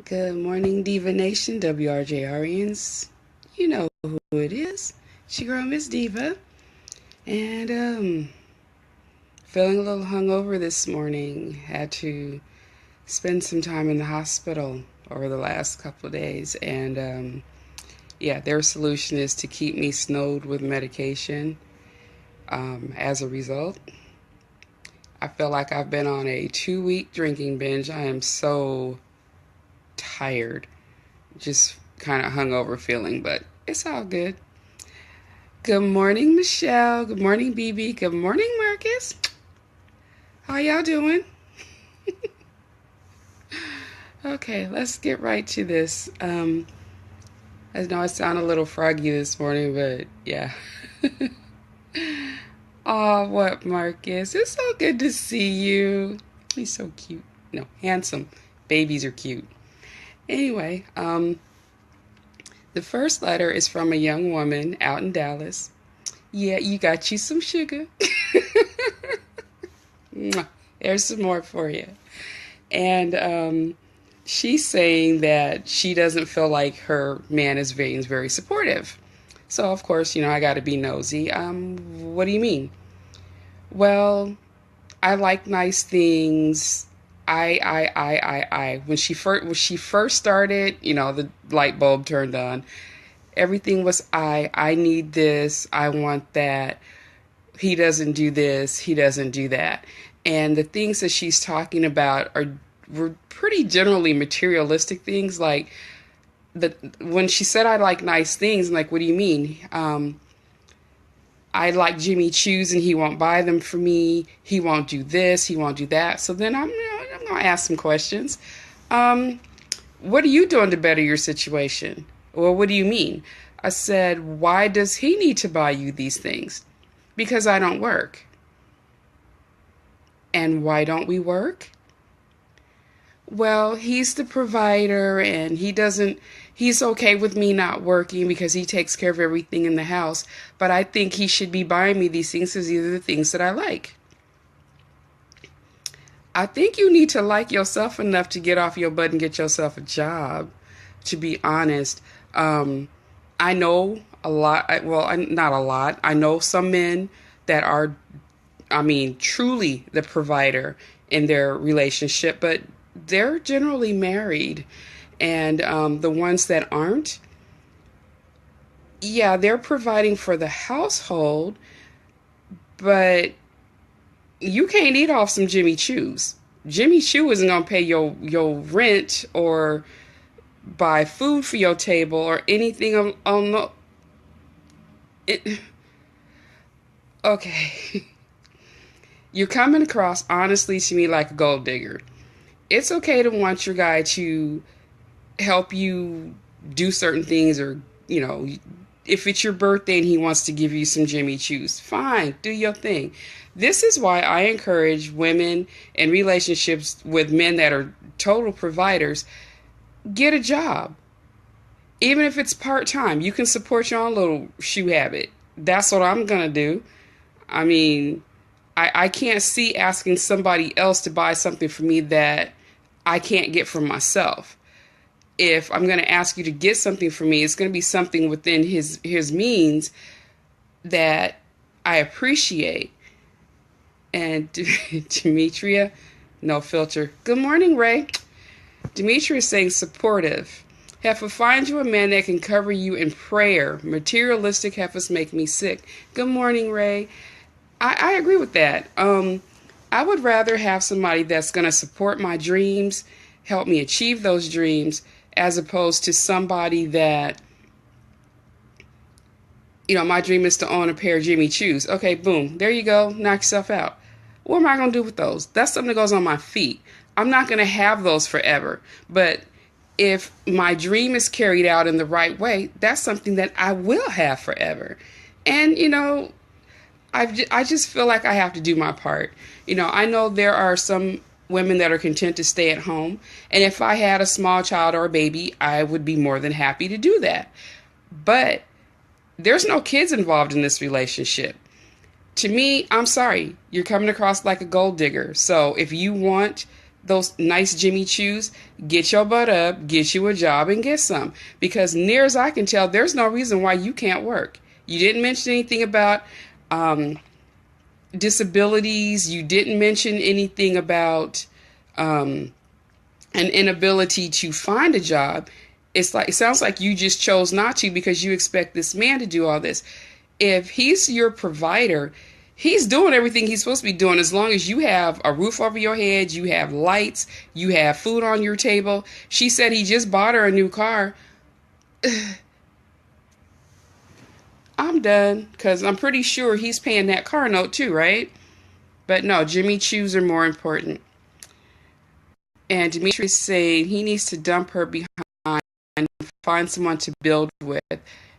Good morning, Diva Nation, WRJRians. You know who it is. It's your girl, Miss Diva. And feeling a little hungover this morning. Had to spend some time in the hospital over the last couple of days. And their solution is to keep me snowed with medication. As a result, I feel like I've been on a 2-week drinking binge. I am so tired, just kind of hungover feeling, but it's all good. Good morning, Michelle. Good morning, BB. Good morning, Marcus. How y'all doing? Okay, let's get right to this. I know I sound a little froggy this morning, but yeah. Oh, what, Marcus? It's so good to see you. He's so cute. No, handsome. Babies are cute. Anyway, the first letter is from a young woman out in Dallas. Yeah, you got you some sugar. There's some more for you. And she's saying that she doesn't feel like her man is being very supportive. So, of course, I got to be nosy. What do you mean? Well, I like nice things. I. When she first started, the light bulb turned on. Everything was I. I need this. I want that. He doesn't do this. He doesn't do that. And the things that she's talking about were pretty generally materialistic things. Like when she said I like nice things, I'm like, what do you mean? I like Jimmy Choos and he won't buy them for me. He won't do this. He won't do that. So then I'm going to ask some questions. What are you doing to better your situation? Well, what do you mean? I said, why does he need to buy you these things? Because I don't work. And why don't we work? Well, he's the provider and he's okay with me not working because he takes care of everything in the house. But I think he should be buying me these things because these are the things that I like. I think you need to like yourself enough to get off your butt and get yourself a job, to be honest. I know a lot, well, not a lot. I know some men that are, truly the provider in their relationship, but they're generally married. And the ones that aren't, yeah, they're providing for the household, but you can't eat off some Jimmy Choos. Jimmy Choo isn't going to pay your rent or buy food for your table or anything on the... Okay. You're coming across, honestly, to me like a gold digger. It's okay to want your guy to help you do certain things, or, if it's your birthday and he wants to give you some Jimmy Choos, fine, do your thing. This is why I encourage women in relationships with men that are total providers, get a job. Even if it's part-time, you can support your own little shoe habit. That's what I'm going to do. I can't see asking somebody else to buy something for me that I can't get for myself. If I'm going to ask you to get something for me, it's going to be something within his means that I appreciate. And Demetria, no filter. Good morning, Ray. Demetria is saying supportive. Heifer, find you a man that can cover you in prayer. Materialistic heifers make me sick. Good morning, Ray. I agree with that. I would rather have somebody that's going to support my dreams, help me achieve those dreams, as opposed to somebody that, my dream is to own a pair of Jimmy Choos. Okay, boom, there you go, knock yourself out. What am I going to do with those? That's something that goes on my feet. I'm not going to have those forever. But if my dream is carried out in the right way, that's something that I will have forever. And, I just feel like I have to do my part. I know there are some women that are content to stay at home. And if I had a small child or a baby, I would be more than happy to do that. But there's no kids involved in this relationship. To me, I'm sorry, you're coming across like a gold digger. So if you want those nice Jimmy Choos, get your butt up, get you a job, and get some. Because near as I can tell, there's no reason why you can't work. You didn't mention anything about um, disabilities. You didn't mention anything about an inability to find a job. It sounds like you just chose not to because you expect this man to do all this. If he's your provider, he's doing everything he's supposed to be doing as long as you have a roof over your head, you have lights, you have food on your table. She said he just bought her a new car. I'm done because I'm pretty sure he's paying that car note too, right? But no, Jimmy Choos are more important. And Demetrius saying he needs to dump her behind and find someone to build with.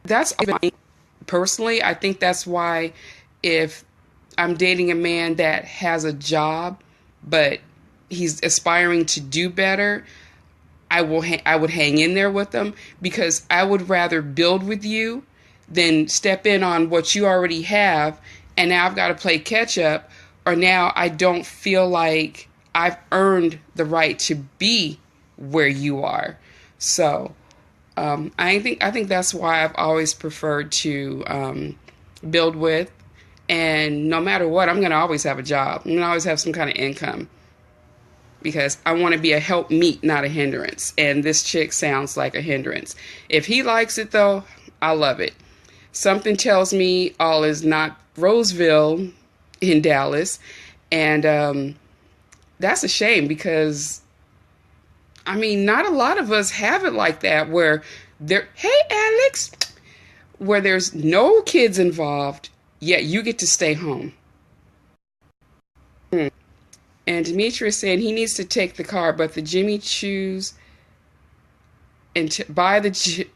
That's personally, I think that's why if I'm dating a man that has a job, but he's aspiring to do better, I would hang in there with them because I would rather build with you than step in on what you already have, and now I've got to play catch up, or now I don't feel like I've earned the right to be where you are. So I think that's why I've always preferred to build with, and no matter what, I'm going to always have a job. I'm going to always have some kind of income because I want to be a helpmeet, not a hindrance. And this chick sounds like a hindrance. If he likes it though, I love it. Something tells me all is not Roseville in Dallas, and that's a shame because I mean, not a lot of us have it like that where hey Alex, where there's no kids involved, yet you get to stay home. And Demetrius saying he needs to take the car, but the Jimmy Choos and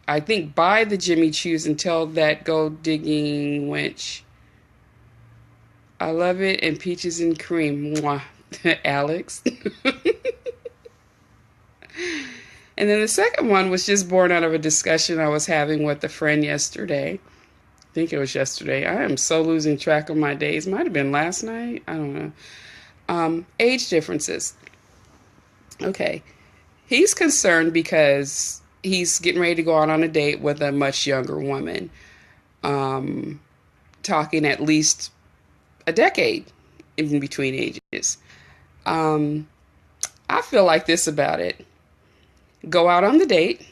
I think buy the Jimmy Choos and tell that gold digging wench. I love it, and peaches and cream. Mwah. Alex. And then the second one was just born out of a discussion I was having with a friend yesterday. I think it was yesterday. I am so losing track of my days. Might have been last night. I don't know. Age differences. Okay. He's concerned because he's getting ready to go out on a date with a much younger woman. Talking at least a decade in between ages. I feel like this about it. Go out on the date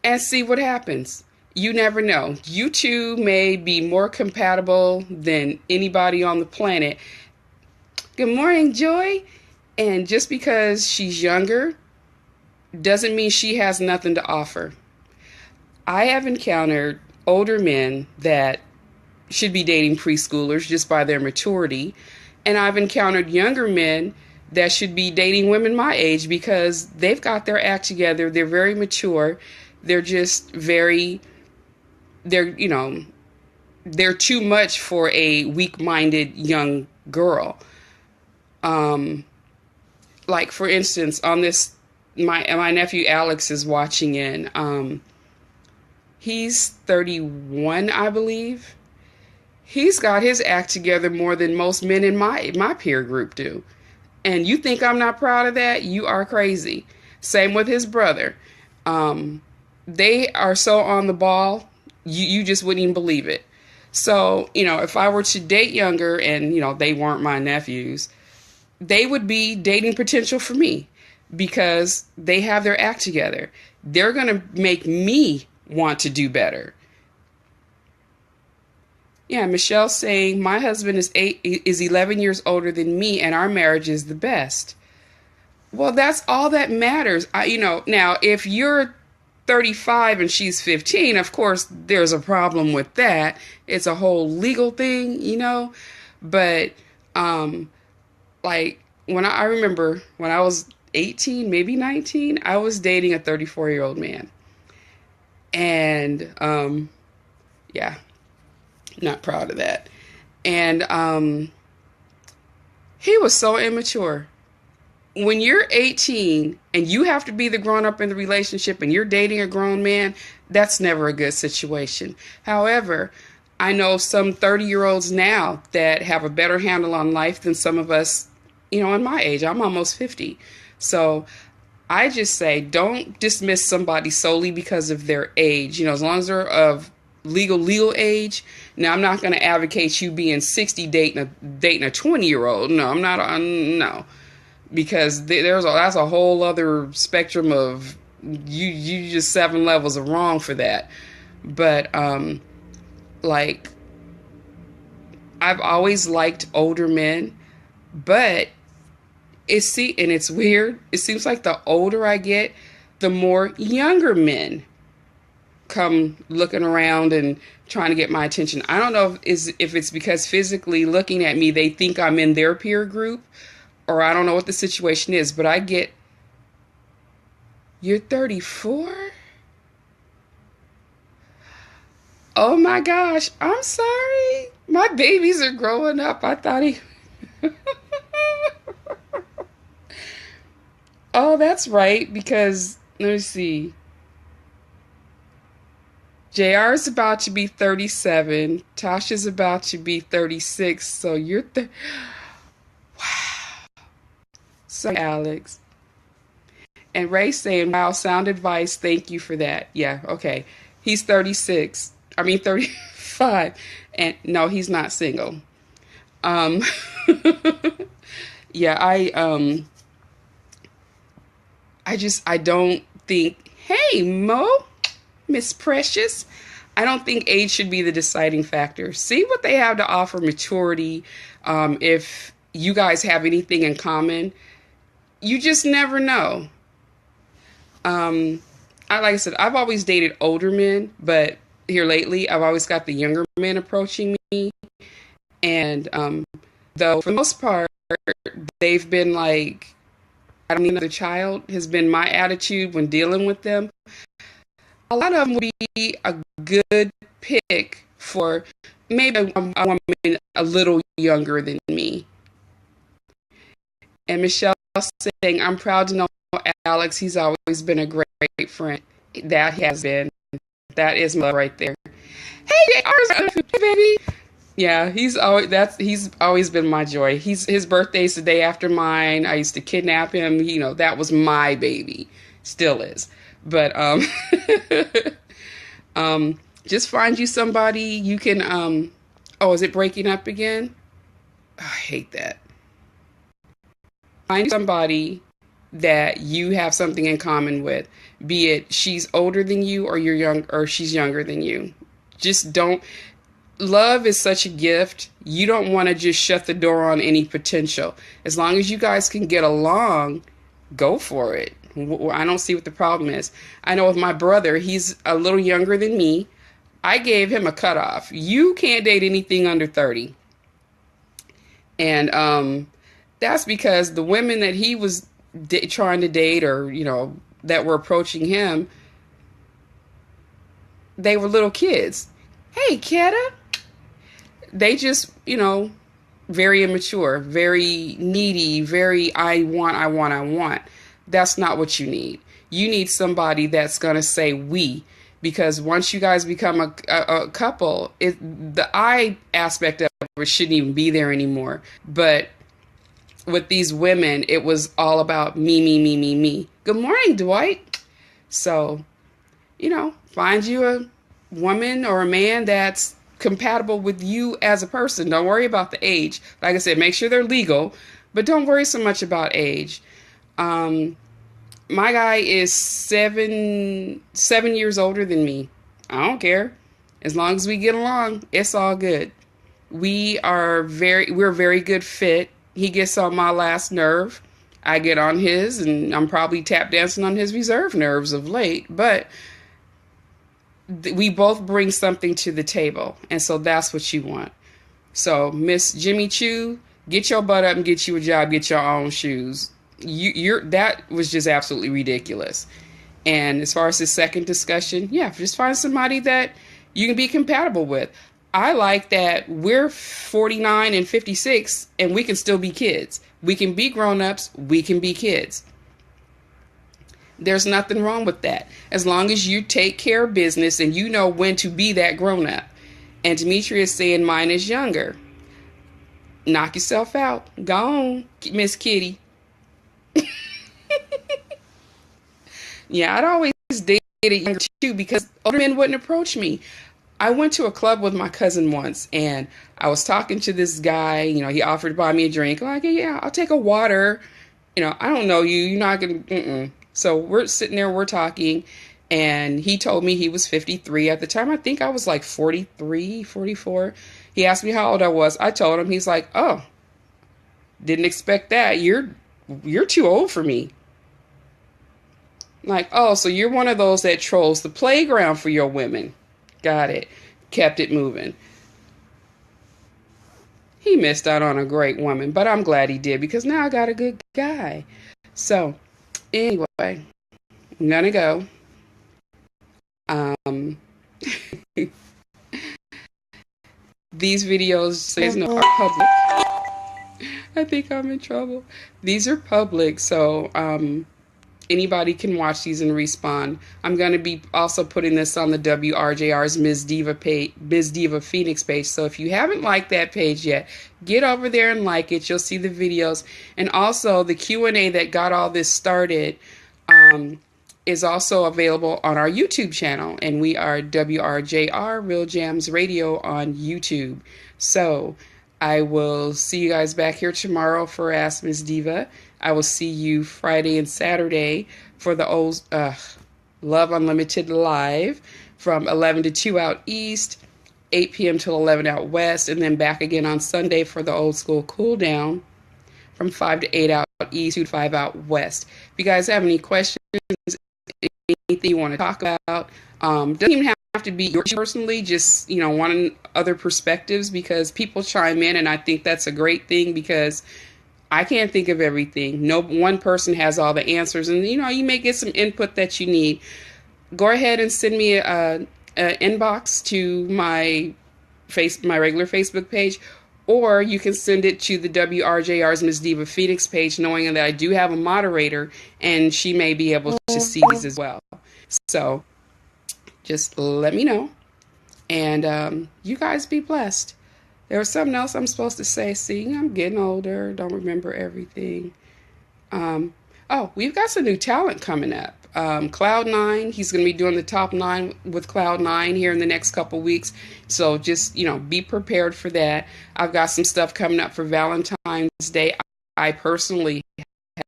and see what happens. You never know. You two may be more compatible than anybody on the planet. Good morning, Joy. And just because she's younger doesn't mean she has nothing to offer. I have encountered older men that should be dating preschoolers just by their maturity. And I've encountered younger men that should be dating women my age because they've got their act together. They're very mature. They're just they're too much for a weak-minded young girl. Like for instance, on this, my nephew Alex is watching in. He's 31, I believe. He's got his act together more than most men in my peer group do. And you think I'm not proud of that? You are crazy. Same with his brother. They are so on the ball, you just wouldn't even believe it. So, if I were to date younger and, they weren't my nephews, they would be dating potential for me because they have their act together. They're going to make me want to do better. Yeah, Michelle saying my husband is 11 years older than me and our marriage is the best. Well, that's all that matters. Now if you're 35 and she's 15, of course there's a problem with that. It's a whole legal thing, but like I remember when I was 18, maybe 19, I was dating a 34-year-old man. And yeah. Not proud of that. And he was so immature. When you're 18 and you have to be the grown up in the relationship and you're dating a grown man, that's never a good situation. However, I know some 30-year-olds now that have a better handle on life than some of us in my age. I'm almost 50. So I just say don't dismiss somebody solely because of their age. As long as they're of legal age. Now, I'm not going to advocate you being 60 dating a 20-year-old. No, I'm not. No, because that's a whole other spectrum of you just 7 levels of wrong for that. But like I've always liked older men, but and it's weird. It seems like the older I get, the more younger men come looking around and trying to get my attention. I don't know if it's because physically looking at me, they think I'm in their peer group, or I don't know what the situation is, but I get, you're 34? Oh my gosh, I'm sorry. My babies are growing up. I thought he... Oh, that's right, because, let me see. JR is about to be 37. Tasha's about to be 36. So you're... Wow. Sorry, Alex. And Ray saying, wow, sound advice. Thank you for that. Yeah, okay. He's 36. I mean, 35. And no, he's not single. Um, yeah, I don't think, hey, Mo, Miss Precious, I don't think age should be the deciding factor. See what they have to offer, maturity. If you guys have anything in common, you just never know. Like I said, I've always dated older men, but here lately, I've always got the younger men approaching me. And though for the most part, they've been like, I don't need another child, has been my attitude when dealing with them. A lot of them would be a good pick for maybe a woman a little younger than me. And Michelle saying, I'm proud to know Alex. He's always been a great friend. That has been. That is my right there. Hey, baby. Yeah, he's always been my joy. His birthday's the day after mine. I used to kidnap him. That was my baby. Still is. But just find you somebody you can oh, is it breaking up again? Oh, I hate that. Find somebody that you have something in common with, be it she's older than you or she's younger than you. Just don't. Love is such a gift. You don't want to just shut the door on any potential. As long as you guys can get along, go for it. I don't see what the problem is. I know with my brother, he's a little younger than me. I gave him a cutoff. You can't date anything under 30. And that's because the women that he was trying to date, or that were approaching him, they were little kids. Hey, Ketta. They just, very immature, very needy, very I want. That's not what you need. You need somebody that's going to say we, because once you guys become a couple, the I aspect of it shouldn't even be there anymore. But with these women, it was all about me. Good morning, Dwight. So, find you a woman or a man that's compatible with you as a person. Don't worry about the age. Like I said, make sure they're legal, but don't worry so much about age. My guy is seven years older than me. I don't care. As long as we get along, it's all good. We're a very good fit. He gets on my last nerve. I get on his, and I'm probably tap dancing on his reserve nerves of late, but we both bring something to the table. And so that's what you want. So Miss Jimmy Choo, get your butt up and get you a job, get your own shoes. That was just absolutely ridiculous. And as far as the second discussion, yeah, just find somebody that you can be compatible with. I like that we're 49 and 56 and we can still be kids. We can be grown-ups, we can be kids. There's nothing wrong with that. As long as you take care of business and you know when to be that grown-up. And Demetria is saying mine is younger. Knock yourself out. Go on, Miss Kitty. Yeah, I'd always dated younger too because older men wouldn't approach me. I went to a club with my cousin once and I was talking to this guy. He offered to buy me a drink. I'm like, yeah, I'll take a water. I don't know you. You're not going to. So we're sitting there, we're talking. And he told me he was 53 at the time. I think I was like 43, 44. He asked me how old I was. I told him. He's like, oh, didn't expect that. You're too old for me. Like, oh, so you're one of those that trolls the playground for your women. Got it. Kept it moving. He missed out on a great woman, but I'm glad he did because now I got a good guy. So, anyway, I'm gonna go. These videos, there's no are public. I think I'm in trouble. These are public, so anybody can watch these and respond. I'm going to be also putting this on the WRJR's Ms. Diva Phoenix page. So if you haven't liked that page yet, get over there and like it. You'll see the videos. And also the Q&A that got all this started is also available on our YouTube channel. And we are WRJR Real Jams Radio on YouTube. So I will see you guys back here tomorrow for Ask Ms. Diva. I will see you Friday and Saturday for the old Love Unlimited Live from 11 to 2 out east, 8 p.m. till 11 out west, and then back again on Sunday for the old school cool down from 5 to 8 out east, 2 to 5 out west. If you guys have any questions, anything you want to talk about, doesn't even have to be yours personally, just, wanting other perspectives because people chime in, and I think that's a great thing because I can't think of everything. No one person has all the answers, and you may get some input that you need. Go ahead and send me a inbox to my regular Facebook page, or you can send it to the WRJR's Ms. Diva Phoenix page, knowing that I do have a moderator, and she may be able to see these as well. So just let me know, and you guys be blessed. There was something else I'm supposed to say. See, I'm getting older. Don't remember everything. We've got some new talent coming up. Cloud9, he's going to be doing the top 9 with Cloud9 here in the next couple weeks. So just, be prepared for that. I've got some stuff coming up for Valentine's Day. I personally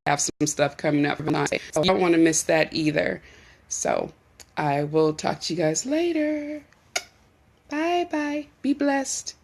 have some stuff coming up for Valentine's Day. So I don't want to miss that either. So I will talk to you guys later. Bye-bye. Be blessed.